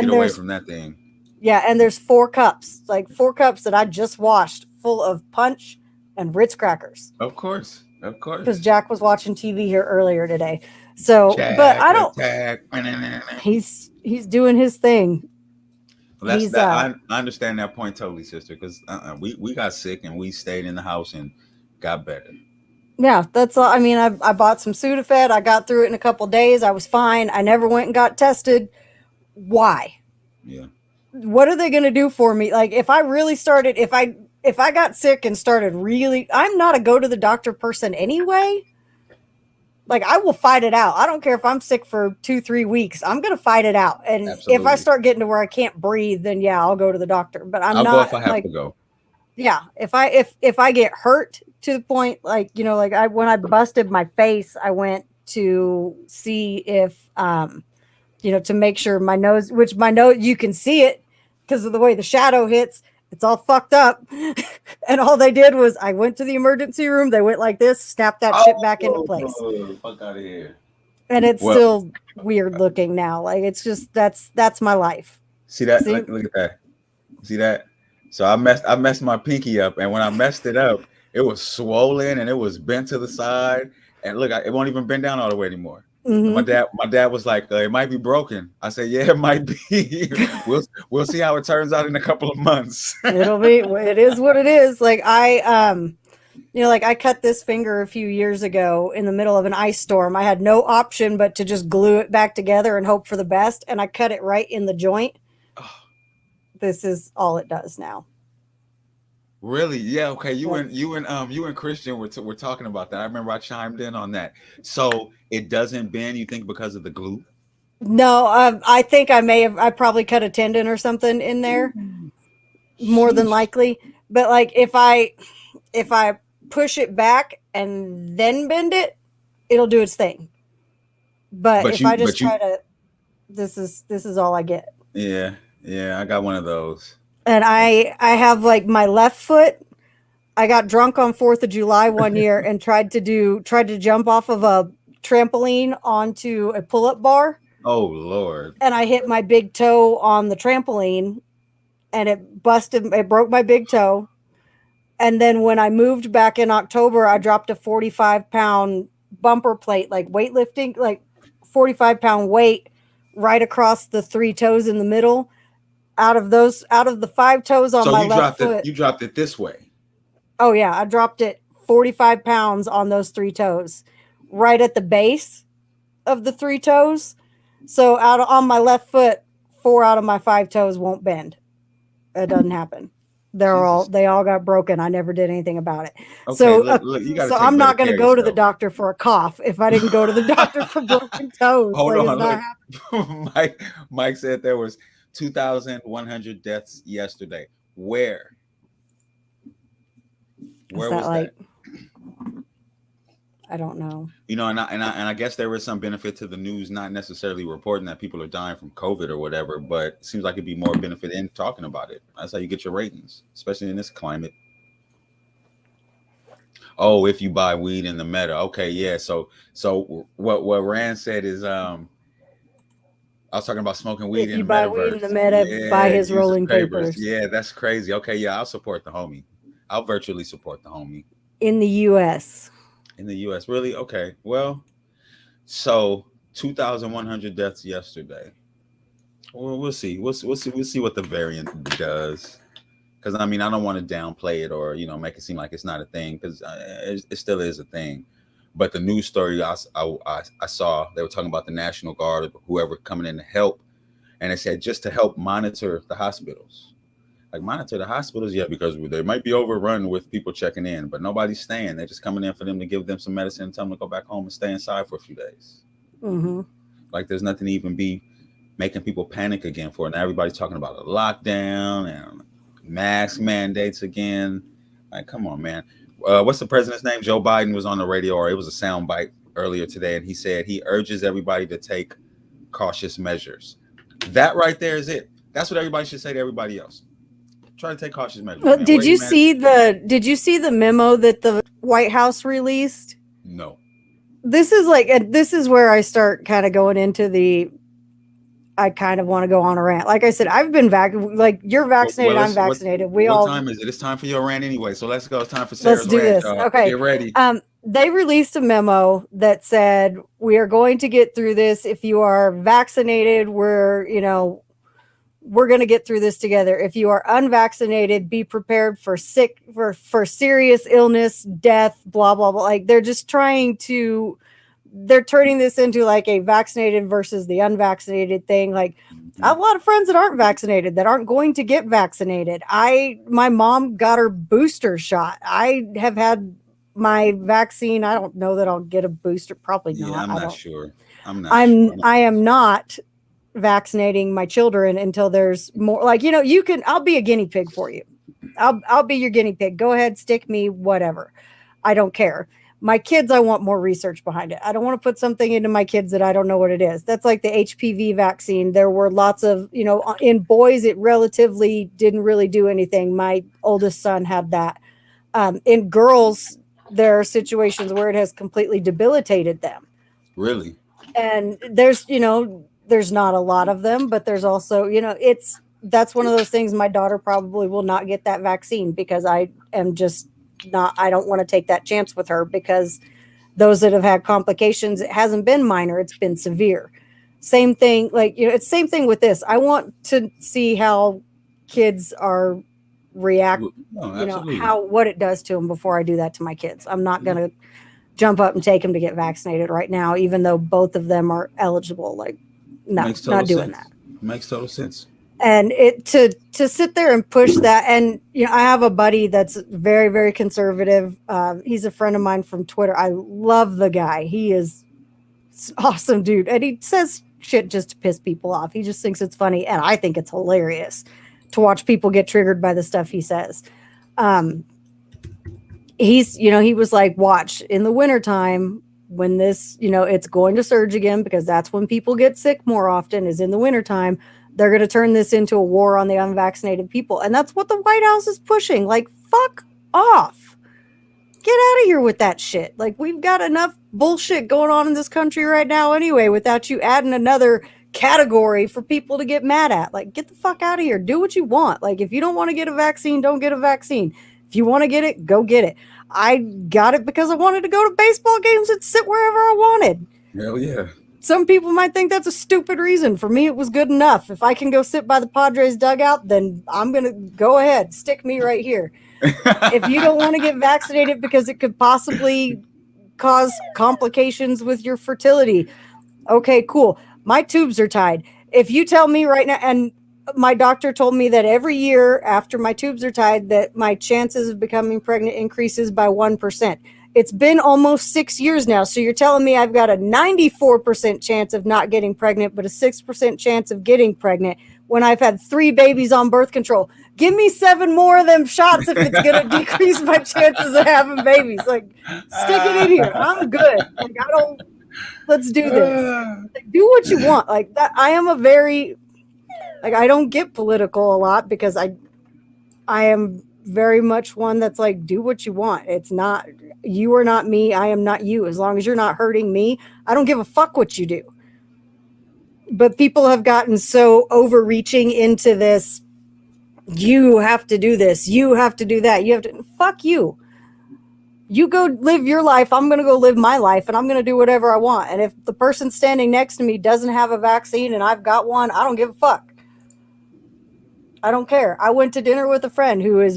away from that thing. Yeah, and there's 4 cups, like 4 cups that I just washed, full of punch and Ritz crackers. Of course. Because Jack was watching TV here earlier today. So, but I don't. He's doing his thing. Well, I understand that point totally, sister. Because we got sick and we stayed in the house and got better. Yeah, that's all. I mean, I bought some Sudafed. I got through it in a couple of days. I was fine. I never went and got tested. Why? Yeah. What are they going to do for me? Like, if I really started, if I got sick and started really, I'm not a go to the doctor person anyway. Like, I will fight it out. I don't care if I'm sick for 2-3 weeks. I'm going to fight it out. And if I start getting to where I can't breathe, then yeah, I'll go to the doctor. But I'll go if I have to go. Yeah, if I get hurt to the point when I busted my face, I went to see if to make sure my nose you can see it because of the way the shadow hits, it's all fucked up. And all they did was I went to the emergency room, they went like this, snapped that shit back into place. Fuck out of here. And it's still weird looking now. Like it's just that's my life. See that? See? Look at that. See that? So I messed my pinky up, and when I messed it up, it was swollen and it was bent to the side. And look, it won't even bend down all the way anymore. Mm-hmm. My dad was like, "It might be broken." I said, "Yeah, it might be. we'll see how it turns out in a couple of months." It is what it is. Like I cut this finger a few years ago in the middle of an ice storm. I had no option but to just glue it back together and hope for the best. And I cut it right in the joint. This is all it does now. Really? Yeah. Okay. You and Christian were talking about that. I remember I chimed in on that. So it doesn't bend, you think, because of the glue? No, I think I probably cut a tendon or something in there, more than likely. But like if I push it back and then bend it, it'll do its thing. But if I just try to, this is all I get. Yeah. Yeah, I got one of those. And I have like my left foot. I got drunk on 4th of July one year and tried to jump off of a trampoline onto a pull-up bar. Oh Lord. And I hit my big toe on the trampoline and it broke my big toe. And then when I moved back in October, I dropped a 45-pound bumper plate, like weightlifting, like 45-pound weight right across the 3 toes in the middle. Out of the 5 toes on my left foot. You dropped it this way. Oh yeah, I dropped it 45 pounds on those 3 toes, right at the base of the 3 toes. So on my left foot, 4 out of my 5 toes won't bend. It doesn't happen. They all got broken. I never did anything about it. Okay, so I'm not going to go to the doctor for a cough if I didn't go to the doctor for broken toes. Hold on. Mike said there was 2,100 deaths yesterday. Where was that? I don't know. And I guess there was some benefit to the news, not necessarily reporting that people are dying from COVID or whatever, but it seems like it'd be more benefit in talking about it. That's how you get your ratings, especially in this climate. Oh, if you buy weed in the meta. Okay, yeah. So what Rand said is I was talking about smoking weed in the metaverse. If you buy weed in the meta, buy his rolling papers. Yeah, that's crazy. Okay, yeah, I'll support the homie. I'll virtually support the homie. In the U.S. In the U.S., really? Okay. Well, so 2,100 deaths yesterday. Well, we'll see. We'll see what the variant does. because I mean I don't want to downplay it or make it seem like it's not a thing, because it still is a thing. But the news story I saw, they were talking about the National Guard or whoever coming in to help, and it said just to help monitor the hospitals. Like monitor the hospitals, yeah, because they might be overrun with people checking in, but nobody's staying. They're just coming in for them to give them some medicine and tell them to go back home and stay inside for a few days. Mm-hmm. Like there's nothing to even be making people panic again for. Now everybody's talking about a lockdown and mask mandates again. Like, come on, man. What's the president's name? Joe Biden was on the radio, or it was a sound bite earlier today, and he said he urges everybody to take cautious measures. That right there is it. That's what everybody should say to everybody else. Try to take cautious measures. Man. Did you see the memo that the White House released? No. This is where I start kind of going into I kind of want to go on a rant. Like I said, I've been you're vaccinated, I'm vaccinated. What time is it? It's time for your rant anyway. So let's go. It's time for Sarah's let's do rant. this. Okay. Get ready. They released a memo that said, we are going to get through this. If you are vaccinated, we're going to get through this together. If you are unvaccinated, be prepared for serious illness, death, blah, blah, blah. Like they're turning this into like a vaccinated versus the unvaccinated thing. Like I have a lot of friends that aren't vaccinated, that aren't going to get vaccinated. My mom got her booster shot. I have had my vaccine. I don't know that I'll get a booster. Probably not. Yeah, I'm not sure. I am not vaccinating my children until there's more. Like, I'll be a guinea pig for you. I'll be your guinea pig. Go ahead, stick me, whatever. I don't care. My kids, I want more research behind it. I don't want to put something into my kids that I don't know what it is. That's like the HPV vaccine. There were lots of, in boys, it relatively didn't really do anything. My oldest son had that. In girls, there are situations where it has completely debilitated them. Really? And there's not a lot of them, but there's also, that's one of those things. My daughter probably will not get that vaccine because I don't want to take that chance with her, because those that have had complications, it hasn't been minor, it's been severe. Same thing, it's same thing with this. I want to see how kids are react, what it does to them before I do that to my kids. I'm not going to jump up and take them to get vaccinated right now, even though both of them are eligible. Like, no, not doing that. Makes total sense. And to sit there and push that. And, I have a buddy that's very, very conservative. He's a friend of mine from Twitter. I love the guy. He is an awesome dude. And he says shit just to piss people off. He just thinks it's funny. And I think it's hilarious to watch people get triggered by the stuff he says. He was like, watch in the wintertime when this, it's going to surge again, because that's when people get sick more often, is in the wintertime. They're going to turn this into a war on the unvaccinated people. And that's what the White House is pushing. Like, fuck off. Get out of here with that shit. Like, we've got enough bullshit going on in this country right now anyway, without you adding another category for people to get mad at. Like, get the fuck out of here. Do what you want. Like, if you don't want to get a vaccine, don't get a vaccine. If you want to get it, go get it. I got it because I wanted to go to baseball games and sit wherever I wanted. Hell yeah. Some people might think that's a stupid reason. For me, it was good enough. If I can go sit by the Padres dugout, then I'm going to go ahead. Stick me right here. If you don't want to get vaccinated because it could possibly cause complications with your fertility, okay, cool. My tubes are tied. If you tell me right now, and my doctor told me that every year after my tubes are tied, that my chances of becoming pregnant increases by 1%. It's been almost 6 years now. So you're telling me I've got a 94% chance of not getting pregnant, but a 6% chance of getting pregnant when I've had 3 babies on birth control. Give me 7 more of them shots if it's going to decrease my chances of having babies. Like, stick it in here. I'm good. Like, let's do this. Like, do what you want. Like that. I am I don't get political a lot, because I am very much one that's like, do what you want. It's not, you are not me. I am not you. As long as you're not hurting me, I don't give a fuck what you do. But people have gotten so overreaching into this. You have to do this. You have to do that. You have to, fuck you. You go live your life. I'm going to go live my life, and I'm going to do whatever I want. And if the person standing next to me doesn't have a vaccine and I've got one, I don't give a fuck. I don't care. I went to dinner with a friend who is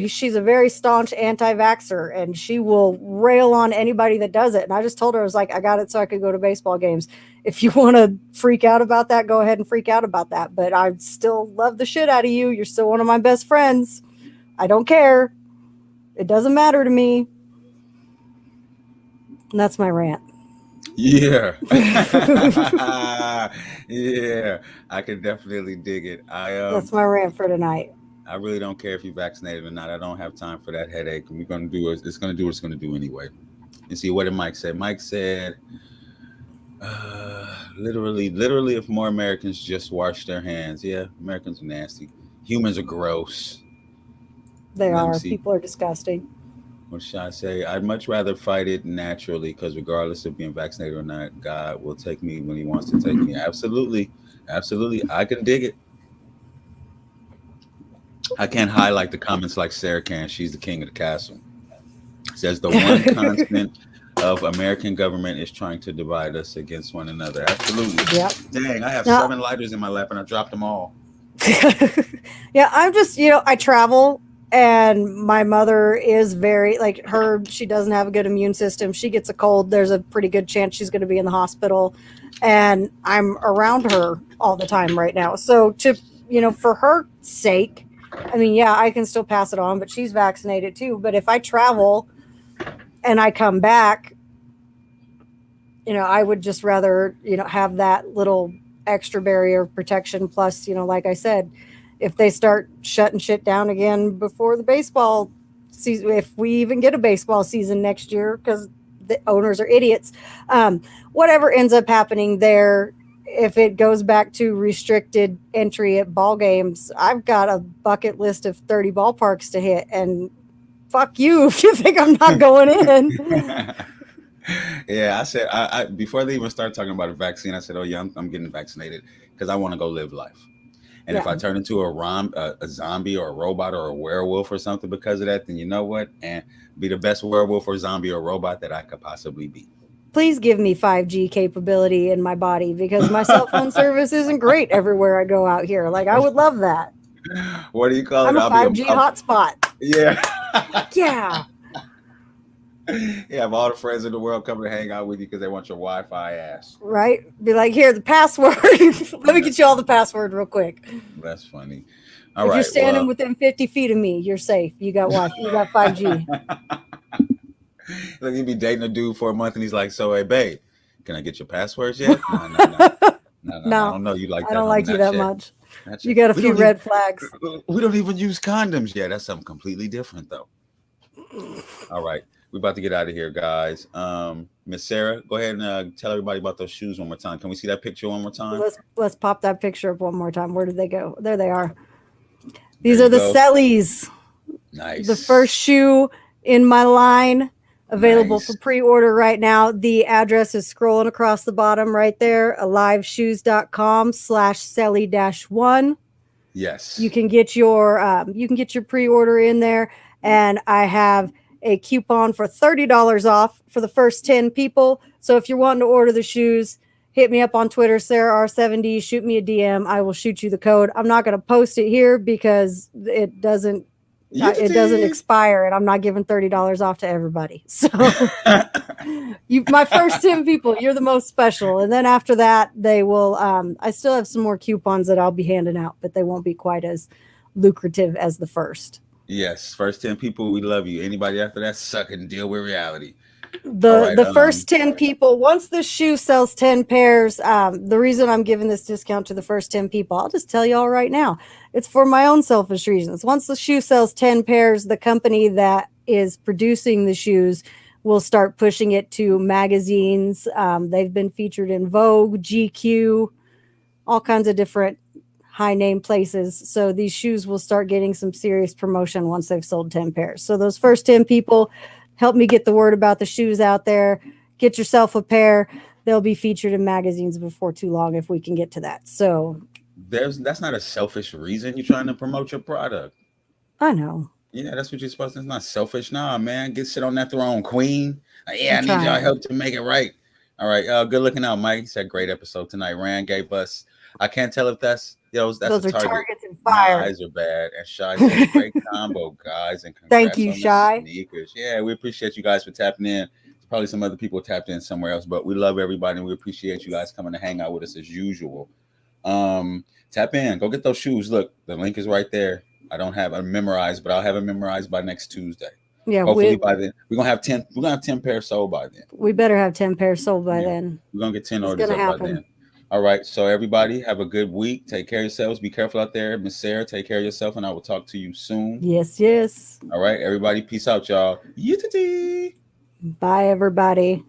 she's a very staunch anti-vaxxer, and she will rail on anybody that does it. And I just told her, I was like, I got it so I could go to baseball games. If you want to freak out about that, go ahead and freak out about that. But I still love the shit out of you. You're still one of my best friends. I don't care. It doesn't matter to me. And that's my rant. Yeah. Yeah, I can definitely dig it. That's my rant for tonight. I really don't care if you're vaccinated or not. I don't have time for that headache. We're gonna do it. It's gonna do what it's gonna do anyway. And see, what did Mike say? Mike said, literally, if more Americans just wash their hands. Yeah, Americans are nasty. Humans are gross. They Let me are. see. People are disgusting. What should I say? I'd much rather fight it naturally because regardless of being vaccinated or not, God will take me when He wants to take me. Absolutely. Absolutely. I can dig it. I can't highlight the comments like Sarah can. She's the king of the castle. Says the one constant of American government is trying to divide us against one another. Absolutely. Yep. Dang, I have Now- 7 lighters in my lap and I dropped them all. Yeah, I'm just, I travel, and my mother is very, like, she doesn't have a good immune system. She gets a cold, there's a pretty good chance she's going to be in the hospital, and I'm around her all the time right now. So for her sake, I mean, yeah, I can still pass it on, but she's vaccinated too. But if I travel and I come back, I would just rather, have that little extra barrier of protection. Plus, like I said, if they start shutting shit down again before the baseball season, if we even get a baseball season next year, because the owners are idiots, whatever ends up happening there, if it goes back to restricted entry at ball games, I've got a bucket list of 30 ballparks to hit, and fuck you if you think I'm not going in. Yeah, I said I before they even start talking about a vaccine, I said, "Oh yeah, I'm getting vaccinated because I want to go live life." And if I turn into a zombie or a robot or a werewolf or something because of that, then you know what? And be the best werewolf or zombie or robot that I could possibly be. Please give me 5G capability in my body, because my cell phone service isn't great everywhere I go out here. Like, I would love that. What do you call I'm it? a 5G hotspot. Yeah. Yeah. You have all the friends in the world coming to hang out with you because they want your Wi-Fi ass. Right? Be like, here, the password. Let me get you all the password real quick. That's funny. If you're standing within 50 feet of me, you're safe. You got Wi-Fi. You got 5G. Look, you be dating a dude for a month and he's like, "So, hey, babe, can I get your passwords yet?" No, I don't know you like that. I don't like you that much. Not You yet. got a few red flags. We don't even use condoms yet. That's something completely different, though. All right. We're about to get out of here, guys. Miss Sarah, go ahead and tell everybody about those shoes one more time. Can we see that picture one more time? Let's pop that picture up one more time. Where did they go? There they are. These are the Sellies. Nice. The first shoe in my line, available for pre-order right now. The address is scrolling across the bottom right there, aliveshoes.com/selly-1. Yes. You can get your pre-order in there, and I have a coupon for $30 off for the first 10 people. So if you're wanting to order the shoes, hit me up on Twitter, SarahR70, shoot me a DM. I will shoot you the code. I'm not going to post it here because it doesn't expire, and I'm not giving $30 off to everybody. So my first 10 people, you're the most special. And then after that, they will, I still have some more coupons that I'll be handing out, but they won't be quite as lucrative as the first. Yes. First 10 people, we love you. Anybody after that, suck and deal with reality. The first 10 people, once the shoe sells 10 pairs, the reason I'm giving this discount to the first 10 people, I'll just tell y'all right now, it's for my own selfish reasons. Once the shoe sells 10 pairs, the company that is producing the shoes will start pushing it to magazines. They've been featured in Vogue, GQ, all kinds of different high name places. So these shoes will start getting some serious promotion once they've sold 10 pairs. So those first 10 people, help me get the word about the shoes out there. Get yourself a pair. They'll be featured in magazines before too long if we can get to that. So that's not a selfish reason. You're trying to promote your product. I know. Yeah, that's what you're supposed to. It's not selfish. Nah, man. Get sit on that throne, queen. Yeah, I need y'all help to make it right. All right. Good looking out, Mike. He said great episode tonight. Rand gave us I can't tell if that's that's a Those are target. targets and My fire. eyes are bad. And Shy says, great combo, guys, and Thank congrats you, on the Shy. sneakers. Yeah, we appreciate you guys for tapping in. There's probably some other people tapped in somewhere else, but we love everybody and we appreciate you guys coming to hang out with us as usual. Tap in, go get those shoes. Look, the link is right there. I don't have it memorized, but I'll have it memorized by next Tuesday. Yeah, Hopefully by then we're gonna have 10 pairs sold by then. we better have 10 pairs sold by Yeah, then. we're gonna get 10 It's orders gonna up by happen. then. All right. So everybody have a good week. Take care of yourselves. Be careful out there. Miss Sarah, take care of yourself, and I will talk to you soon. Yes, yes. All right, everybody. Peace out, y'all. Yee-tee-tee. Bye, everybody.